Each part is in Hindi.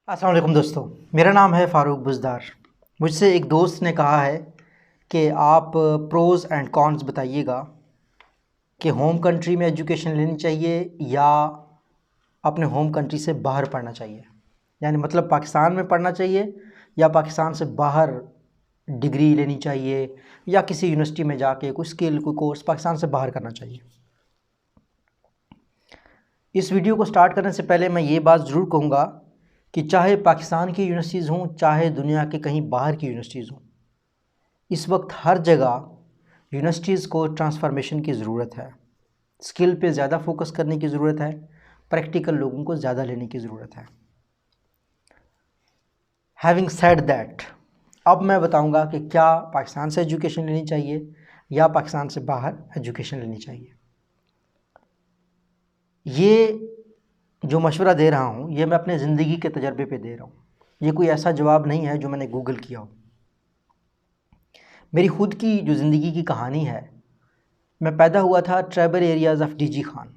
अस्सलाम वालेकुम दोस्तों, मेरा नाम है फ़ारूक बुज़दार। मुझसे एक दोस्त ने कहा है कि आप प्रोज़ एंड कॉन्स बताइएगा कि होम कंट्री में एजुकेशन लेनी चाहिए या अपने होम कंट्री से बाहर पढ़ना चाहिए। यानी मतलब पाकिस्तान में पढ़ना चाहिए या पाकिस्तान से बाहर डिग्री लेनी चाहिए या किसी यूनिवर्सिटी में जाके कोई स्किल कोई कोर्स पाकिस्तान से बाहर करना चाहिए। इस वीडियो को स्टार्ट करने से पहले मैं ये बात ज़रूर कहूँगा कि चाहे पाकिस्तान की यूनिवर्सिटीज़ हों चाहे दुनिया के कहीं बाहर की यूनिवर्सिटीज़ हों, इस वक्त हर जगह यूनिवर्सिटीज़ को ट्रांसफॉर्मेशन की ज़रूरत है। स्किल पे ज़्यादा फोकस करने की ज़रूरत है, प्रैक्टिकल लोगों को ज़्यादा लेने की ज़रूरत है। हैविंग सेड दैट, अब मैं बताऊंगा कि क्या पाकिस्तान से एजुकेशन लेनी चाहिए या पाकिस्तान से बाहर एजुकेशन लेनी चाहिए। ये जो मशवरा दे रहा हूँ ये मैं अपने ज़िंदगी के तजर्बे पे दे रहा हूँ। ये कोई ऐसा जवाब नहीं है जो मैंने गूगल किया हो। मेरी ख़ुद की जो ज़िंदगी की कहानी है, मैं पैदा हुआ था tribal areas of DG Khan,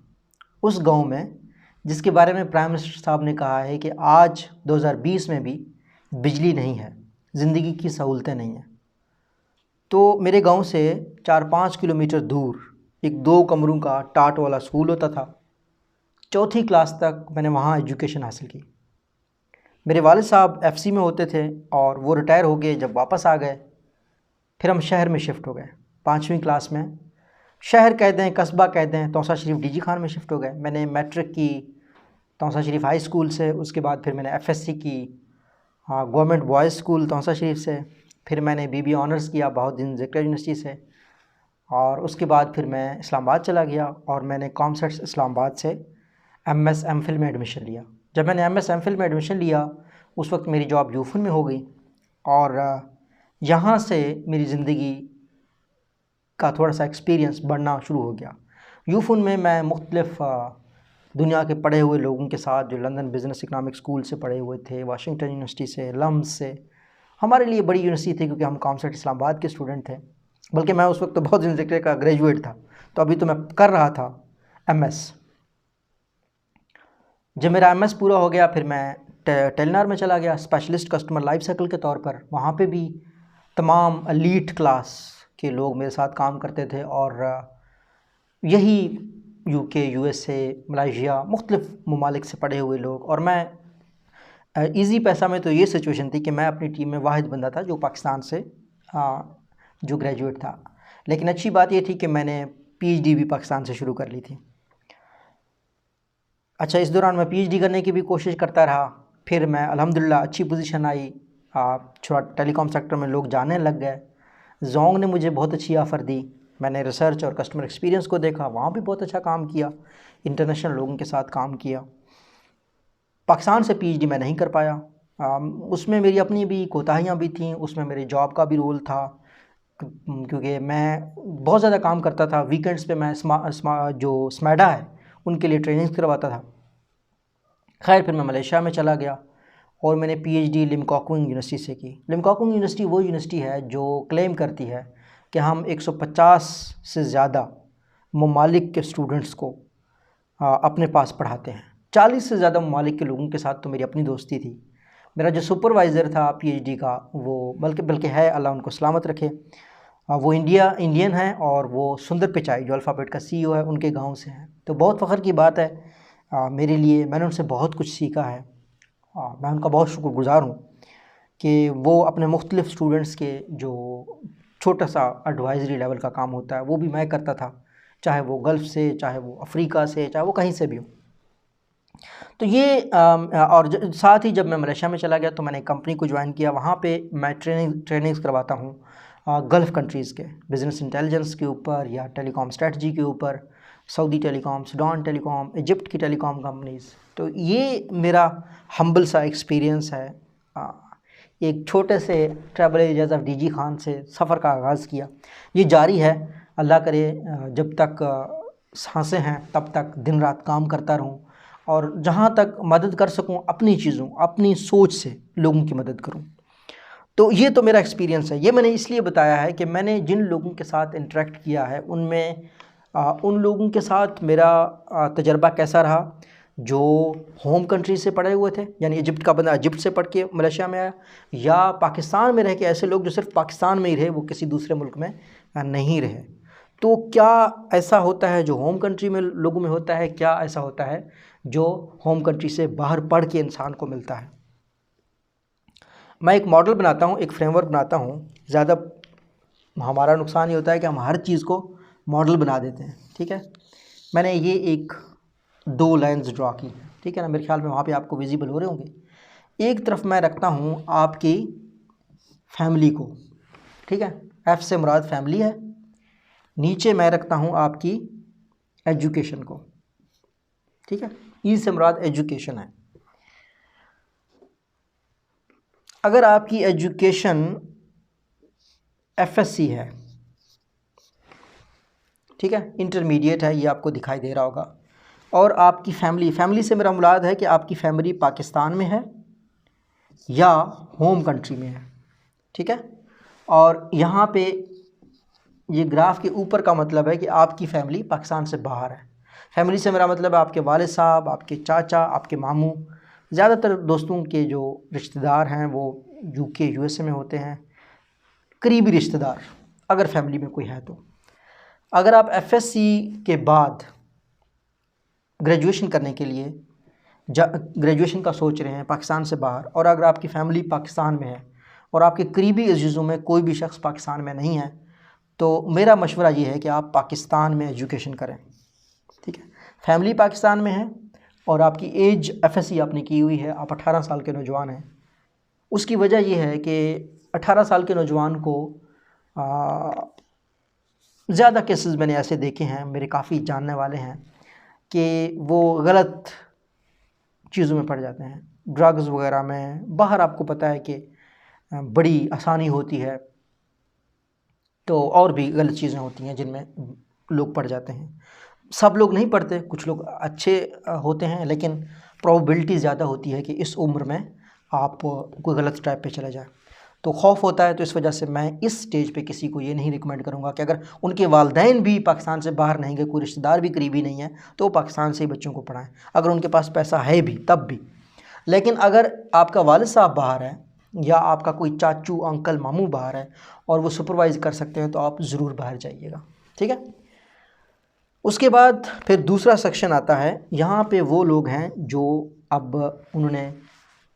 उस गांव में जिसके बारे में प्राइम मिनिस्टर साहब ने कहा है कि आज 2020 में भी बिजली नहीं है, ज़िंदगी की सहूलतें नहीं हैं। तो मेरे गांव से 4-5 किलोमीटर दूर एक 2 कमरों का टाट वाला स्कूल होता था। चौथी क्लास तक मैंने वहाँ एजुकेशन हासिल की। मेरे वालिद साहब एफसी में होते थे और वो रिटायर हो गए। जब वापस आ गए फिर हम शहर में शिफ्ट हो गए। 5वीं क्लास में शहर कह दें कस्बा कह दें तौसा शरीफ डीजी खान में शिफ्ट हो गए। मैंने मैट्रिक की तौसा शरीफ हाई स्कूल से, उसके बाद फिर मैंने एफएससी की गवर्नमेंट बॉयज़ स्कूल तौसा शरीफ से, फिर मैंने बीबी ऑनर्स किया बहाउद्दीन ज़िक्र यूनिवर्सिटी से, और उसके बाद फिर मैं इस्लामाबाद चला गया और मैंने कॉमसेट्स इस्लामाबाद से एमएस एमफिल में एडमिशन लिया। जब मैंने एमएस एमफिल में एडमिशन लिया उस वक्त मेरी जॉब यूफुन में हो गई और यहाँ से मेरी ज़िंदगी का थोड़ा सा एक्सपीरियंस बढ़ना शुरू हो गया। यूफुन में मैं मुख्तलिफ़ दुनिया के पढ़े हुए लोगों के साथ, जो लंदन बिज़नेस इकनॉमिक स्कूल से पढ़े हुए थे, वाशिंगटन यूनिवर्सिटी से, लम्स से, हमारे लिए बड़ी यूनिवर्सिटी थी क्योंकि हम कॉमसेट इस्लामाबाद के स्टूडेंट थे। बल्कि मैं उस वक्त तो बहुत ज़िक्र का ग्रेजुएट था, तो अभी तो मैं कर रहा था एमएस। जब मेरा एमएस पूरा हो गया फिर मैं टेलीनॉर में चला गया स्पेशलिस्ट कस्टमर लाइफ साइकिल के तौर पर। वहाँ पे भी तमाम एलीट क्लास के लोग मेरे साथ काम करते थे और यही यूके, यूएसए, मलाइशिया, मुख्तलिफ़ ममालिक से पढ़े हुए लोग। और मैं इजी पैसा में तो ये सिचुएशन थी कि मैं अपनी टीम में वाहिद बंदा था जो पाकिस्तान से जो ग्रेजुएट था। लेकिन अच्छी बात ये थी कि मैंने पीएचडी भी पाकिस्तान से शुरू कर ली थी। अच्छा, इस दौरान मैं पीएचडी करने की भी कोशिश करता रहा। फिर मैं अल्हम्दुलिल्लाह अच्छी पोजीशन आई, थोड़ा टेलीकॉम सेक्टर में लोग जानने लग गए। जोंग ने मुझे बहुत अच्छी ऑफ़र दी। मैंने रिसर्च और कस्टमर एक्सपीरियंस को देखा, वहाँ भी बहुत अच्छा काम किया, इंटरनेशनल लोगों के साथ काम किया। पाकिस्तान से पीएचडी मैं नहीं कर पाया। उसमें मेरी अपनी भी कोताहियाँ भी थीं, उसमें मेरे जॉब का भी रोल था क्योंकि मैं बहुत ज़्यादा काम करता था। वीकेंड्स पे मैं जो स्मैडा है उनके लिए ट्रेनिंग्स करवाता था। खैर फिर मैं मलेशिया में चला गया और मैंने पीएचडी लिमकॉकुंग यूनिवर्सिटी से की। लिमकॉकुंग यूनिवर्सिटी वो यूनिवर्सिटी है जो क्लेम करती है कि हम 150 से ज़्यादा ममालिक के स्टूडेंट्स को अपने पास पढ़ाते हैं। 40 से ज़्यादा ममालिक के लोगों के साथ तो मेरी अपनी दोस्ती थी। मेरा जो सुपरवाइज़र था पीएचडी का वो बल्कि है, अल्लाह उनको सलामत रखे, वो इंडियन है और वो सुंदर पिचाई जो अल्फ़ाबेट का सीईओ है उनके गांव से हैं। तो बहुत फ़ख्र की बात है मेरे लिए। मैंने उनसे बहुत कुछ सीखा है। मैं उनका बहुत शुक्रगुज़ार हूँ कि वो अपने मुख्तलिफ़ स्टूडेंट्स के जो छोटा सा एडवाइज़री लेवल का काम होता है वो भी मैं करता था, चाहे वो गल्फ़ से, चाहे वो अफ्रीका से, चाहे वो कहीं से भी हो। तो ये और साथ ही जब मैं मलेशिया में चला गया तो मैंने कंपनी को ज्वाइन किया। वहाँ पे मैं ट्रेनिंग्स करवाता हूँ गल्फ़ कंट्रीज़ के बिज़नेस इंटेलिजेंस के ऊपर या टेलीकॉम स्ट्रेटजी के ऊपर, Saudi telecom, Sudan telecom, Egypt की टेलीकॉम कंपनीज़। तो ये मेरा हम्बल सा एक्सपीरियंस है। एक छोटे से travel agent of DG Khan से सफ़र का आगाज़ किया, ये जारी है। अल्लाह करे जब तक सांसें हैं तब तक दिन रात काम करता रहूँ और जहाँ तक मदद कर सकूँ अपनी चीज़ों, अपनी सोच से लोगों की मदद करूँ। तो ये तो मेरा एक्सपीरियंस है। ये मैंने इसलिए बताया है कि मैंने जिन लोगों के साथ इंटरेक्ट किया है उनमें उन लोगों के साथ मेरा तजर्बा कैसा रहा। जो होम कंट्री से पढ़े हुए थे, यानी इजिप्ट का बंदा इजिप्ट से पढ़ के मलेशिया में आया, या पाकिस्तान में रह के ऐसे लोग जो सिर्फ पाकिस्तान में ही रहे, वो किसी दूसरे मुल्क में नहीं रहे। तो क्या ऐसा होता है जो होम कंट्री में लोगों में होता है, क्या ऐसा होता है जो होम कंट्री से बाहर पढ़ के इंसान को मिलता है? मैं एक मॉडल बनाता हूँ, एक फ्रेमवर्क बनाता हूँ। ज़्यादा हमारा नुकसान ये होता है कि हम हर चीज़ को मॉडल बना देते हैं, ठीक है। मैंने ये एक 2 लाइन्स ड्रा की, ठीक है ना, मेरे ख्याल में वहाँ पे आपको विजिबल हो रहे होंगे। एक तरफ मैं रखता हूँ आपकी फैमिली को, ठीक है, एफ से मुराद फैमिली है। नीचे मैं रखता हूँ आपकी एजुकेशन को, ठीक है, ई से मुराद एजुकेशन है। अगर आपकी एजुकेशन एफएससी है, ठीक है, इंटरमीडिएट है, ये आपको दिखाई दे रहा होगा, और आपकी फैमिली से मेरा मुराद है कि आपकी फैमिली पाकिस्तान में है या होम कंट्री में है, ठीक है। और यहाँ पे ये ग्राफ के ऊपर का मतलब है कि आपकी फैमिली पाकिस्तान से बाहर है। फैमिली से मेरा मतलब है आपके वालिद साहब, आपके चाचा, आपके मामू। ज़्यादातर दोस्तों के जो रिश्तेदार हैं वो यूके यूएसए में होते हैं, करीबी रिश्तेदार, अगर फैमिली में कोई है तो। अगर आप एफएससी के बाद ग्रेजुएशन करने के लिए ग्रेजुएशन का सोच रहे हैं पाकिस्तान से बाहर, और अगर आपकी फैमिली पाकिस्तान में है और आपके करीबी अजीज़ों में कोई भी शख्स पाकिस्तान में नहीं है, तो मेरा मशवरा ये है कि आप पाकिस्तान में एजुकेशन करें, ठीक है। फैमिली पाकिस्तान में है और आपकी एज एफएससी आपने की हुई है, आप 18 साल के नौजवान हैं। उसकी वजह यह है कि 18 साल के नौजवान को ज़्यादा केसेस मैंने ऐसे देखे हैं, मेरे काफ़ी जानने वाले हैं, कि वो गलत चीज़ों में पड़ जाते हैं, ड्रग्स वगैरह में। बाहर आपको पता है कि बड़ी आसानी होती है, तो और भी गलत चीज़ें होती हैं जिनमें लोग पड़ जाते हैं। सब लोग नहीं पढ़ते, कुछ लोग अच्छे होते हैं, लेकिन प्रोबेबिलिटी ज़्यादा होती है कि इस उम्र में आप कोई गलत ट्रैप पे चले जाए। तो खौफ होता है, तो इस वजह से मैं इस स्टेज पे किसी को ये नहीं रिकमेंड करूँगा कि अगर उनके वालिदैन भी पाकिस्तान से बाहर नहीं गए, कोई रिश्तेदार भी करीबी नहीं है, तो वो पाकिस्तान से ही बच्चों को पढ़ाएं, अगर उनके पास पैसा है भी तब भी। लेकिन अगर आपका वालिद साहब बाहर है या आपका कोई चाचू, अंकल, मामू बाहर है और वो सुपरवाइज़ कर सकते हैं, तो आप ज़रूर बाहर जाइएगा, ठीक है। उसके बाद फिर दूसरा सेक्शन आता है, यहाँ पे वो लोग हैं जो अब उन्होंने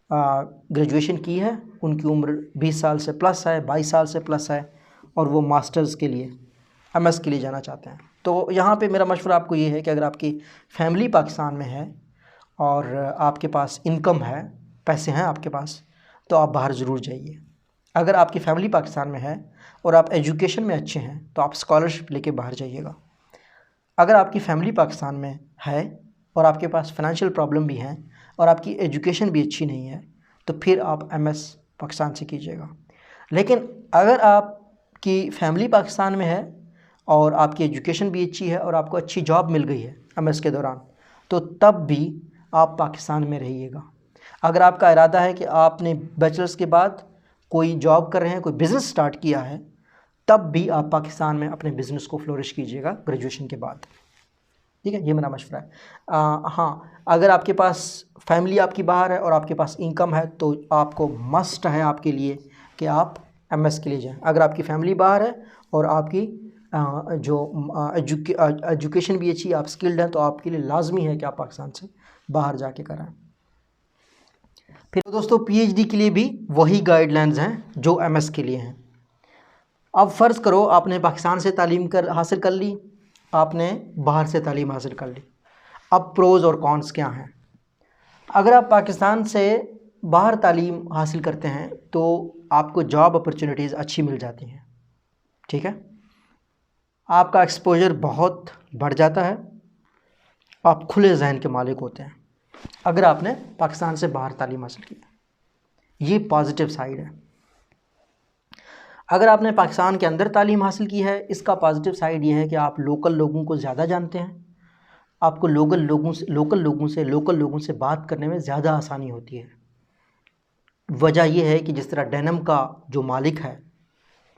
ग्रेजुएशन की है, उनकी उम्र 20 साल से प्लस है, 22 साल से प्लस है, और वो मास्टर्स के लिए, एमएस के लिए जाना चाहते हैं। तो यहाँ पे मेरा मशवरा आपको ये है कि अगर आपकी फैमिली पाकिस्तान में है और आपके पास इनकम है, पैसे हैं आपके पास, तो आप बाहर ज़रूर जाइए। अगर आपकी फैमिली पाकिस्तान में है और आप एजुकेशन में अच्छे हैं, तो आप स्कॉलरशिप लेके बाहर जाइएगा। अगर आपकी फैमिली पाकिस्तान में है और आपके पास फाइनेंशियल प्रॉब्लम भी हैं और आपकी एजुकेशन भी अच्छी नहीं है, तो फिर आप एमएस पाकिस्तान से कीजिएगा। लेकिन अगर आपकी फैमिली पाकिस्तान में है और आपकी एजुकेशन भी अच्छी है और आपको अच्छी जॉब मिल गई है एमएस के दौरान, तो तब भी आप पाकिस्तान में रहिएगा। अगर आपका इरादा है कि आपने बैचलर्स के बाद कोई जॉब कर रहे हैं, कोई बिज़नेस स्टार्ट किया है, तब भी आप पाकिस्तान में अपने बिज़नेस को फ्लोरिश कीजिएगा ग्रेजुएशन के बाद, ठीक है। ये मेरा मशवरा है। हाँ, अगर आपके पास फैमिली आपकी बाहर है और आपके पास इनकम है, तो आपको मस्ट है आपके लिए कि आप एमएस के लिए जाएं। अगर आपकी फैमिली बाहर है और आपकी एजुकेशन भी अच्छी, आप स्किल्ड हैं, तो आपके लिए लाजमी है कि आप पाकिस्तान से बाहर जाके कराएं। फिर दोस्तों, पीएचडी के लिए भी वही गाइडलाइंस हैं जो एमएस के लिए हैं। अब फ़र्ज़ करो आपने पाकिस्तान से तालीम हासिल कर ली, आपने बाहर से तालीम हासिल कर ली। अब प्रोज़ और कॉन्स क्या हैं? अगर आप पाकिस्तान से बाहर तालीम हासिल करते हैं तो आपको जॉब अपॉर्चुनिटीज़ अच्छी मिल जाती हैं, ठीक है। आपका एक्सपोजर बहुत बढ़ जाता है, आप खुले जहन के मालिक होते हैं अगर आपने पाकिस्तान से बाहर तालीम हासिल की। ये पॉजिटिव साइड है। अगर आपने पाकिस्तान के अंदर तालीम हासिल की है, इसका पॉजिटिव साइड ये है कि आप लोकल लोगों को ज़्यादा जानते हैं, आपको लोकल लोगों से बात करने में ज़्यादा आसानी होती है। वजह यह है कि जिस तरह डेनिम का जो मालिक है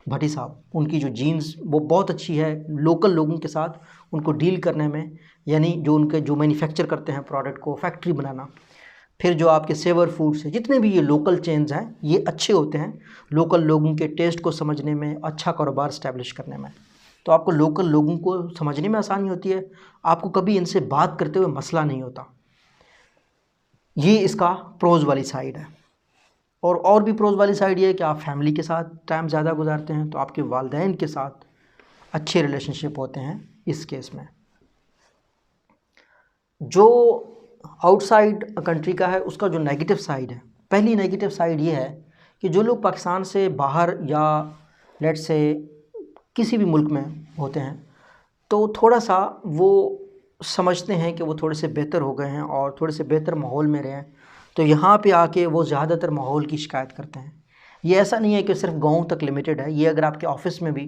भट्टी साहब, उनकी जो जीन्स वो बहुत अच्छी है लोकल लोगों के साथ उनको डील करने में, यानी जो उनके जो मैन्युफैक्चर करते हैं प्रोडक्ट को, फैक्ट्री बनाना। फिर जो आपके सेवर फूड्स हैं, जितने भी ये लोकल चेन्स हैं, ये अच्छे होते हैं लोकल लोगों के टेस्ट को समझने में, अच्छा कारोबार इस्टेब्लिश करने में। तो आपको लोकल लोगों को समझने में आसानी होती है, आपको कभी इनसे बात करते हुए मसला नहीं होता। ये इसका प्रोज वाली साइड है। और भी प्रोज वाली साइड ये है कि आप फैमिली के साथ टाइम ज़्यादा गुजारते हैं, तो आपके वालिदैन के साथ अच्छे रिलेशनशिप होते हैं इस केस में। जो आउटसाइड कंट्री का है उसका जो नेगेटिव साइड है, पहली नेगेटिव साइड ये है कि जो लोग पाकिस्तान से बाहर या लेट से किसी भी मुल्क में होते हैं, तो थोड़ा सा वो समझते हैं कि वो थोड़े से बेहतर हो गए हैं और थोड़े से बेहतर माहौल में रहे हैं, तो यहाँ पे आके वो ज़्यादातर माहौल की शिकायत करते हैं। ये ऐसा नहीं है कि सिर्फ गाँव तक लिमिटेड है, ये अगर आपके ऑफ़िस में भी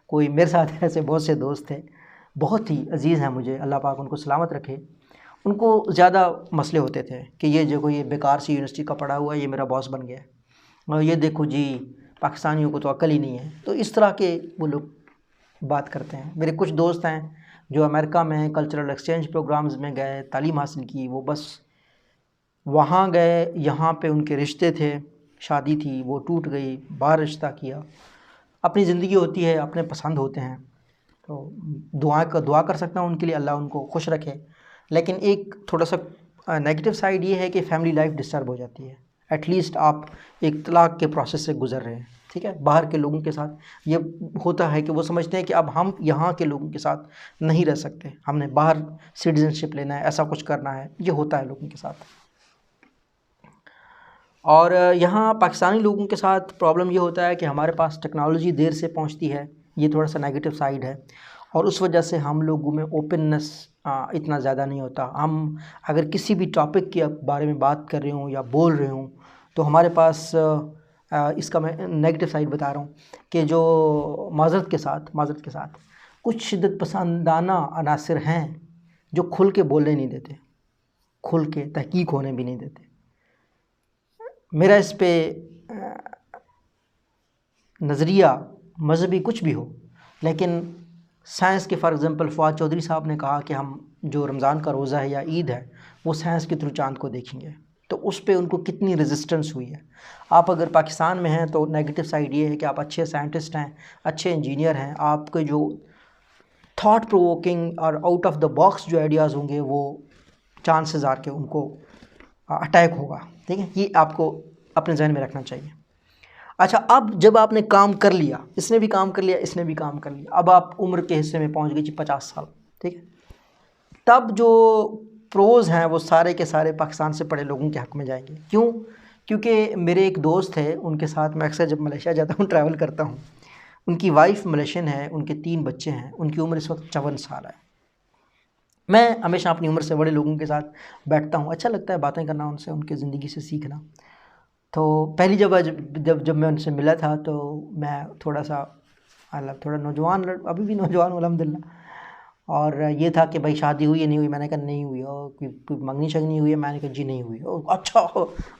कोई, मेरे साथ ऐसे बहुत से दोस्त थे, बहुत ही अजीज़ हैं मुझे, अल्लाह पाक उनको सलामत रखे, उनको ज़्यादा मसले होते थे कि ये जो ये बेकार सी यूनिवर्सिटी का पढ़ा हुआ है, ये मेरा बॉस बन गया है, और ये देखो जी पाकिस्तानियों को तो अक्ल ही नहीं है। तो इस तरह के वो लोग बात करते हैं। मेरे कुछ दोस्त हैं जो अमेरिका में कल्चरल एक्सचेंज प्रोग्राम्स में गए, तालीम हासिल की, वो बस वहाँ गए, यहाँ पे उनके रिश्ते थे, शादी थी, वो टूट गई, बाहर रिश्ता किया। अपनी ज़िंदगी होती है, अपने पसंद होते हैं, तो दुआ कर सकता हूँ उनके लिए, अल्लाह उनको खुश रखे। लेकिन एक थोड़ा सा नेगेटिव साइड ये है कि फ़ैमिली लाइफ डिस्टर्ब हो जाती है। एटलीस्ट आप एक तलाक़ के प्रोसेस से गुज़र रहे हैं, ठीक है। बाहर के लोगों के साथ ये होता है कि वो समझते हैं कि अब हम यहाँ के लोगों के साथ नहीं रह सकते, हमने बाहर सिटीज़नशिप लेना है, ऐसा कुछ करना है, ये होता है लोगों के साथ। और यहाँ पाकिस्तानी लोगों के साथ प्रॉब्लम ये होता है कि हमारे पास टेक्नोलॉजी देर से पहुँचती है, ये थोड़ा सा नेगेटिव साइड है, और उस वजह से हम लोगों में ओपननेस इतना ज़्यादा नहीं होता। हम अगर किसी भी टॉपिक के बारे में बात कर रहे हों या बोल रहे हों, तो हमारे पास इसका मैं नेगेटिव साइड बता रहा हूँ कि जो माज़रत के साथ कुछ शिद्दत पसंदाना अनासर हैं जो खुल के बोलने नहीं देते, खुल के तहकीक होने भी नहीं देते। मेरा इस पे नज़रिया मज़हबी कुछ भी हो, लेकिन साइंस के फॉर एग्ज़ाम्पल फ़वाद चौधरी साहब ने कहा कि हम जो रमज़ान का रोज़ा है या ईद है वो साइंस के थ्रू चाँद को देखेंगे, तो उस पे उनको कितनी रेजिस्टेंस हुई है। आप अगर पाकिस्तान में हैं तो नेगेटिव साइड ये है कि आप अच्छे साइंटिस्ट हैं, अच्छे इंजीनियर हैं, आपके जो थॉट प्रोवोकिंग और आउट ऑफ द बॉक्स जो आइडियाज़ होंगे वो चांसेस आर के उनको अटैक होगा, ठीक है। ये आपको अपने जहन में रखना चाहिए। अच्छा, अब जब आपने काम कर लिया, इसने भी काम कर लिया, इसने भी काम कर लिया, अब आप उम्र के हिस्से में पहुंच गए जी 50 साल, ठीक है, तब जो प्रोज हैं वो सारे के सारे पाकिस्तान से पढ़े लोगों के हक़ में जाएंगे। क्यों? क्योंकि मेरे एक दोस्त है, उनके साथ मैं अक्सर जब मलेशिया जाता हूँ, ट्रैवल करता हूँ, उनकी वाइफ मलेशियन है, उनके 3 बच्चे हैं, उनकी उम्र इस वक्त 54 साल है। मैं हमेशा अपनी उम्र से बड़े लोगों के साथ बैठता हूँ, अच्छा लगता है बातें करना उनसे, उनकी ज़िंदगी से सीखना। तो पहली जब मैं उनसे मिला था तो मैं थोड़ा सा थोड़ा नौजवान, अभी भी नौजवान हूँ अल्हम्दुलिल्लाह, और ये था कि भाई शादी हुई है नहीं हुई, मैंने कहा नहीं हुई। और कोई मंगनी शगनी हुई है, मैंने कहा जी नहीं हुई। अच्छा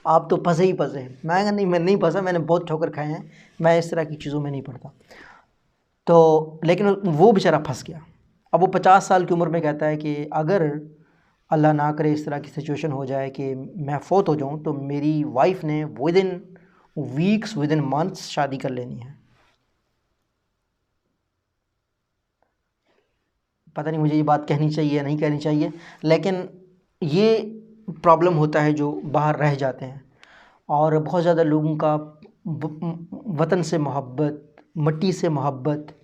आप तो फंसे ही फंसे। मैं कहा नहीं, मैं नहीं फंसा, मैंने बहुत ठोकर खाए हैं, मैं इस तरह की चीज़ों में नहीं पड़ता। तो लेकिन वो बेचारा फंस गया। अब वो 50 साल की उम्र में कहता है कि अगर अल्लाह ना करे इस तरह की सिचुएशन हो जाए कि मैं फ़ौत हो जाऊं, तो मेरी वाइफ ने with in weeks, with in months शादी कर लेनी है। पता नहीं मुझे ये बात कहनी चाहिए या नहीं कहनी चाहिए, लेकिन ये प्रॉब्लम होता है जो बाहर रह जाते हैं। और बहुत ज़्यादा लोगों का वतन से मोहब्बत, मिट्टी से मोहब्बत,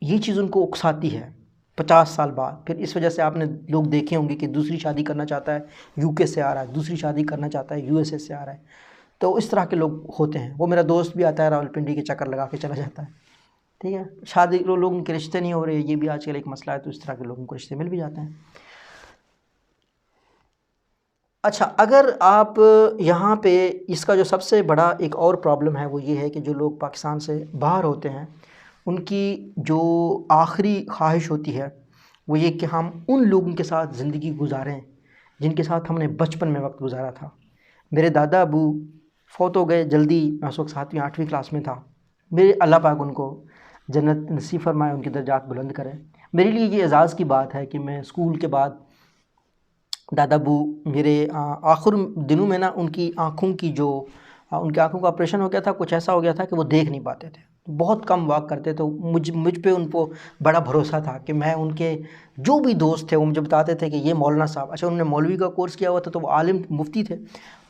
ये चीज़ उनको उकसाती है 50 साल बाद। फिर इस वजह से आपने लोग देखे होंगे कि दूसरी शादी करना चाहता है यूके से आ रहा है, दूसरी शादी करना चाहता है यूएसए से आ रहा है। तो इस तरह के लोग होते हैं। वो मेरा दोस्त भी आता है, रावलपिंडी के चक्कर लगा के चला जाता है, ठीक है। शादी लोगों के रिश्ते नहीं हो रहे, ये भी आजकल एक मसला है, तो इस तरह के लोगों को रिश्ते मिल भी जाते हैं। अच्छा, अगर आप यहाँ पे इसका जो सबसे बड़ा एक और प्रॉब्लम है वो ये है कि जो लोग पाकिस्तान से बाहर होते हैं उनकी जो आखिरी ख्वाहिश होती है वो ये कि हम उन लोगों के साथ ज़िंदगी गुजारें जिनके साथ हमने बचपन में वक्त गुजारा था। मेरे दादा अबू फ़ौत हो गए जल्दी, मैं उस वक्त 7वीं 8वीं क्लास में था, मेरे अल्लाह पाक उनको जन्नत नसीब फरमाए, उनकी दर्जात बुलंद करें। मेरे लिए ये एज़ाज़ की बात है कि मैं स्कूल के बाद दादा अबू मेरे आखिर दिनों में ना उनकी आँखों की जो उनकी आँखों का ऑपरेशन हो गया था, कुछ ऐसा हो गया था कि वो देख नहीं पाते थे, बहुत कम वॉक करते। तो मुझ पे उनको बड़ा भरोसा था कि मैं उनके जो भी दोस्त थे वो मुझे बताते थे कि ये मौलाना साहब, अच्छा उन्होंने मौलवी का कोर्स किया हुआ था तो वो आलिम मुफ्ती थे,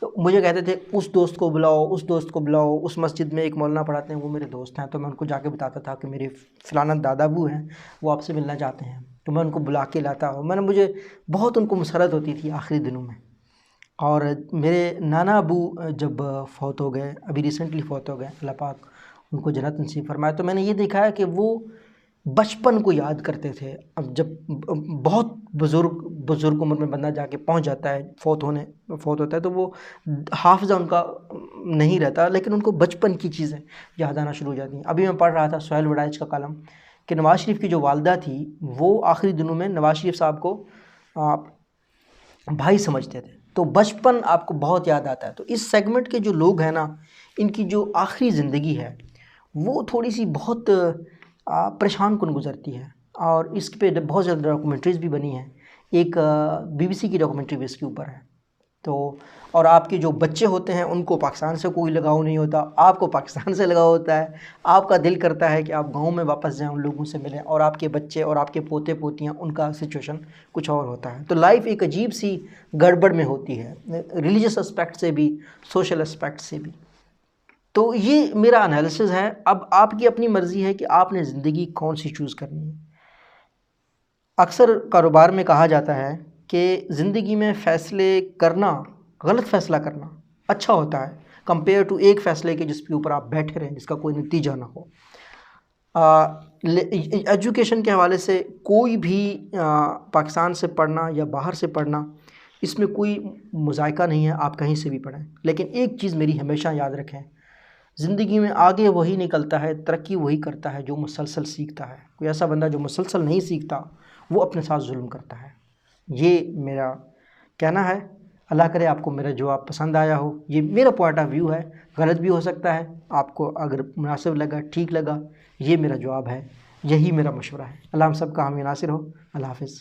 तो मुझे कहते थे उस दोस्त को बुलाओ, उस दोस्त को बुलाओ, उस मस्जिद में एक मौलाना पढ़ाते हैं वो मेरे दोस्त हैं। तो मैं उनको जाके बताता था कि मेरे फ़लाना दादा अबू हैं, वो आपसे मिलना चाहते हैं, तो मैं उनको बुला के लाता हूँ। मुझे बहुत उनको मसरत होती थी आखिरी दिनों में। और मेरे नाना अबू जब फ़ौत हो गए, अभी रिसेंटली फ़ौत हो गए, अल्लाह पाक उनको जन्नत नसीब फरमाए, तो मैंने ये देखा है कि वो बचपन को याद करते थे। अब जब बहुत बुज़ुर्ग उम्र में बंदा जाके पहुंच जाता है, फ़ौत होता है, तो वो हाफ़िज़ा उनका नहीं रहता, लेकिन उनको बचपन की चीज़ें याद आना शुरू हो जाती हैं। अभी मैं पढ़ रहा था सुहेल वड़ाइच का कलम कि नवाज़ शरीफ की जो वालदा थी वो आखिरी दिनों में नवाज़ शरीफ साहब को भाई समझते थे, तो बचपन आपको बहुत याद आता है। तो इस सेगमेंट के जो लोग हैं ना, इनकी जो आखिरी ज़िंदगी है वो थोड़ी सी बहुत परेशान कुन गुज़रती है, और इस पे बहुत ज़्यादा डॉक्यूमेंट्रीज़ भी बनी हैं। एक BBC की डॉक्यूमेंट्री भी इसके ऊपर है। तो और आपके जो बच्चे होते हैं उनको पाकिस्तान से कोई लगाव नहीं होता, आपको पाकिस्तान से लगाव होता है। आपका दिल करता है कि आप गांव में वापस जाएं, उन लोगों से मिलें, और आपके बच्चे और आपके पोते पोतियां, उनका सिचुएशन कुछ और होता है। तो लाइफ एक अजीब सी गड़बड़ में होती है, रिलीजियस एस्पेक्ट से भी, सोशल एस्पेक्ट से भी। तो ये मेरा एनालिसिस है। अब आपकी अपनी मर्ज़ी है कि आपने ज़िंदगी कौन सी चूज़ करनी है। अक्सर कारोबार में कहा जाता है कि ज़िंदगी में फ़ैसले करना, गलत फ़ैसला करना अच्छा होता है कंपेयर टू एक फ़ैसले के जिसके ऊपर आप बैठे रहें, जिसका कोई नतीजा ना हो। एजुकेशन के हवाले से कोई भी पाकिस्तान से पढ़ना या बाहर से पढ़ना, इसमें कोई मुज़ायका नहीं है, आप कहीं से भी पढ़ें। लेकिन एक चीज़ मेरी हमेशा याद रखें, ज़िंदगी में आगे वही निकलता है, तरक्की वही करता है जो मुसलसल सीखता है। कोई ऐसा बंदा जो मुसलसल नहीं सीखता वो अपने साथ जुल्म करता है। ये मेरा कहना है। अल्लाह करे आपको मेरा जवाब पसंद आया हो। ये मेरा पॉइंट ऑफ व्यू है, गलत भी हो सकता है, आपको अगर मुनासिब लगा, ठीक लगा, ये मेरा जवाब है, यही मेरा मशवरा है। अल्लाह हम सब का हामी नासिर हो। अल्लाह हाफ़िज़।